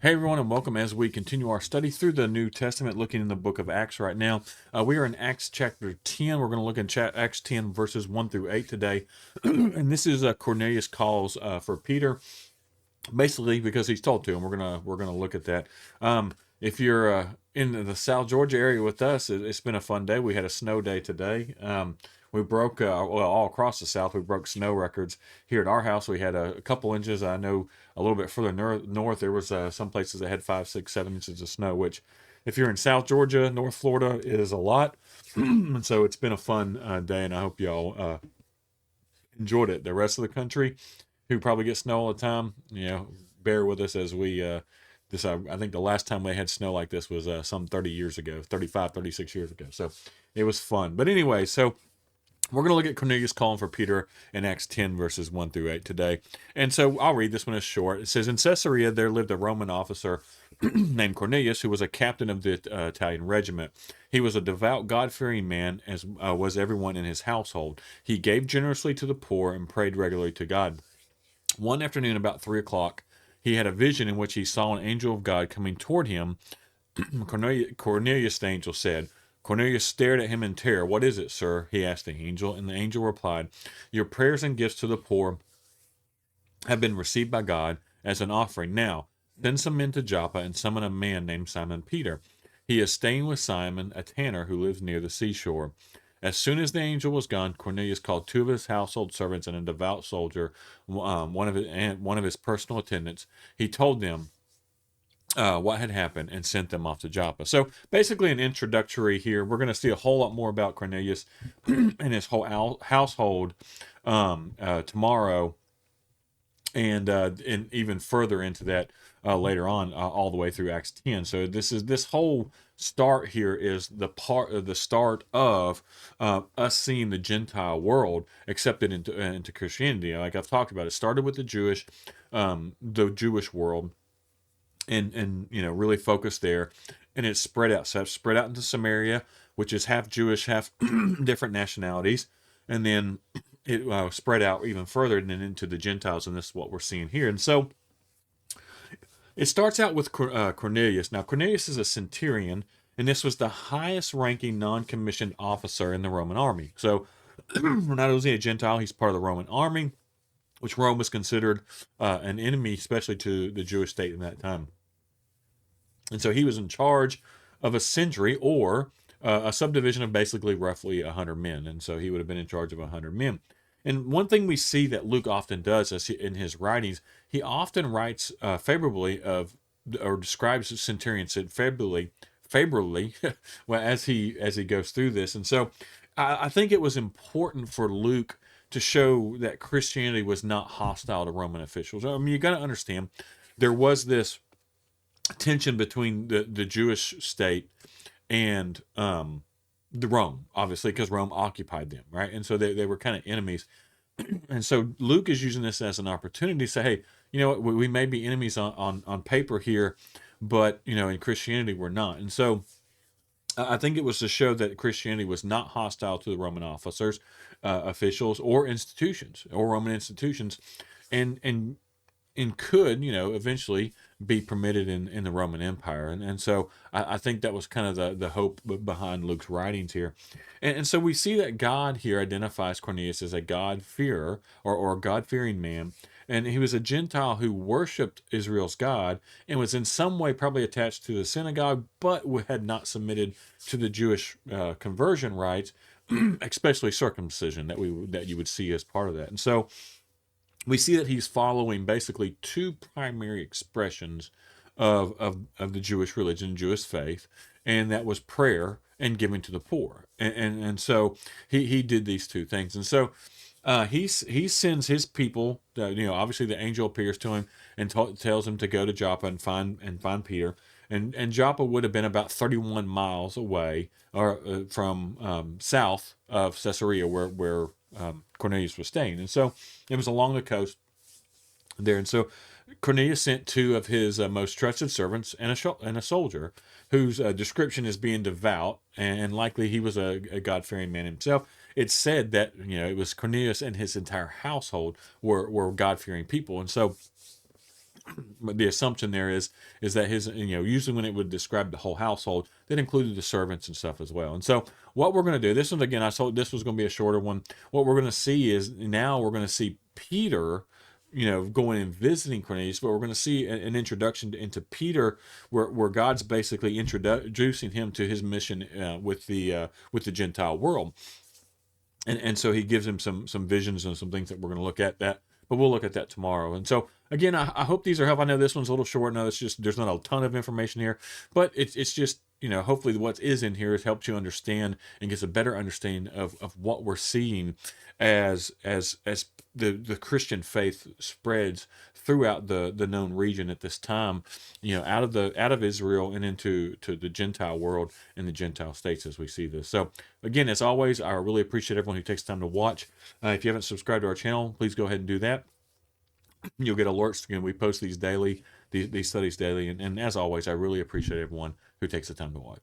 Hey everyone, and welcome as we continue our study through the New Testament, looking in the book of Acts right now. We are in Acts chapter 10. We're going to look in Acts 10, verses 1 through 8 today. And this is Cornelius calls for Peter, basically because he's told to, and we're gonna look at that. If you're in the South Georgia area with us, it's been a fun day. We had a snow day today. We broke all across the South. We broke snow records. Here at our house, we had a couple inches. I know a little bit further north, there was some places that had 5, 6, 7 inches of snow. Which, if you're in South Georgia, North Florida, it is a lot. And so it's been a fun day, and I hope y'all enjoyed it. The rest of the country, who probably get snow all the time, bear with us as we this I think the last time we had snow like this was some 30 years ago, 35, 36 years ago. So it was fun. But anyway, so we're going to look at Cornelius calling for Peter in Acts 10, verses 1 through 8 today. And so I'll read this one as short. It says, in Caesarea, there lived a Roman officer named Cornelius, who was a captain of the Italian regiment. He was a devout, God fearing man, as was everyone in his household. He gave generously to the poor and prayed regularly to God. One afternoon, about 3 o'clock, he had a vision in which he saw an angel of God coming toward him. Cornelius, the angel said. Cornelius stared at him in terror. What is it, sir? He asked the angel, and the angel replied, your prayers and gifts to the poor have been received by God as an offering. Now, send some men to Joppa and summon a man named Simon Peter. He is staying with Simon, a tanner who lives near the seashore. As soon as the angel was gone, Cornelius called two of his household servants and a devout soldier, one of his personal attendants. He told them what had happened and sent them off to Joppa. So basically, an introductory here. We're going to see a whole lot more about Cornelius and his whole household tomorrow, and even further into that later on, all the way through Acts 10. So this whole start here is the start of us seeing the Gentile world accepted into Christianity. Like I've talked about, it started with the Jewish world, and really focused there, and it's spread out. So it's spread out into Samaria, which is half Jewish, half different nationalities, and then it spread out even further and then into the Gentiles, and this is what we're seeing here. And so it starts out with Cornelius. Now, Cornelius is a centurion, and this was the highest ranking non commissioned officer in the Roman army. So, not only a Gentile, he's part of the Roman army, which Rome was considered an enemy, especially to the Jewish state in that time. And so he was in charge of a century, or a subdivision of basically roughly 100 men. And so he would have been in charge of 100 men. And one thing we see that Luke often does is in his writings, he often writes favorably of, or describes centurions favorably well, as he goes through this. And so I think it was important for Luke to show that Christianity was not hostile to Roman officials. I mean, you got to understand there was this tension between the Jewish state and the Rome, obviously, because Rome occupied them, right? And so they were kind of enemies. And so Luke is using this as an opportunity to say, hey, you know what, we may be enemies on paper here, but, in Christianity, we're not. And so I think it was to show that Christianity was not hostile to the Roman officers, officials, or institutions, or Roman institutions, and could, eventually be permitted in the Roman Empire. And so I think that was kind of the hope behind Luke's writings here. And so we see that God here identifies Cornelius as a God-fearer, or a God-fearing man. And he was a Gentile who worshiped Israel's God and was in some way probably attached to the synagogue, but had not submitted to the Jewish conversion rites, especially circumcision that you would see as part of that. And so we see that he's following basically two primary expressions of the Jewish religion, Jewish faith, and that was prayer and giving to the poor. And so he did these two things. And so he sends his people. Obviously the angel appears to him and tells him to go to Joppa and find Peter. And Joppa would have been about 31 miles away, or from south of Caesarea, where Cornelius was staying. And so it was along the coast there. And so Cornelius sent two of his most trusted servants and a soldier whose description is being devout, and likely he was a God-fearing man himself. It's said that it was Cornelius and his entire household were God-fearing people. And so But the assumption there is that his, usually when it would describe the whole household, that included the servants and stuff as well. And so what we're going to do, this one again, I told this was going to be a shorter one. What we're going to see is now we're going to see Peter, going and visiting Cornelius, but we're going to see an introduction into Peter, where God's basically introducing him to his mission with the Gentile world. And so he gives him some visions and some things that we're going to look at that, but we'll look at that tomorrow. And so again, I hope these are helpful. I know this one's a little short. No, it's just there's not a ton of information here, but it's just, hopefully what is in here has helped you understand and gets a better understanding of what we're seeing as the Christian faith spreads throughout the known region at this time, out of Israel and into the Gentile world and the Gentile states as we see this. So again, as always, I really appreciate everyone who takes time to watch. If you haven't subscribed to our channel, please go ahead and do that. You'll get alerts. Again, we post these daily, these studies daily, and as always, I really appreciate everyone who takes the time to watch.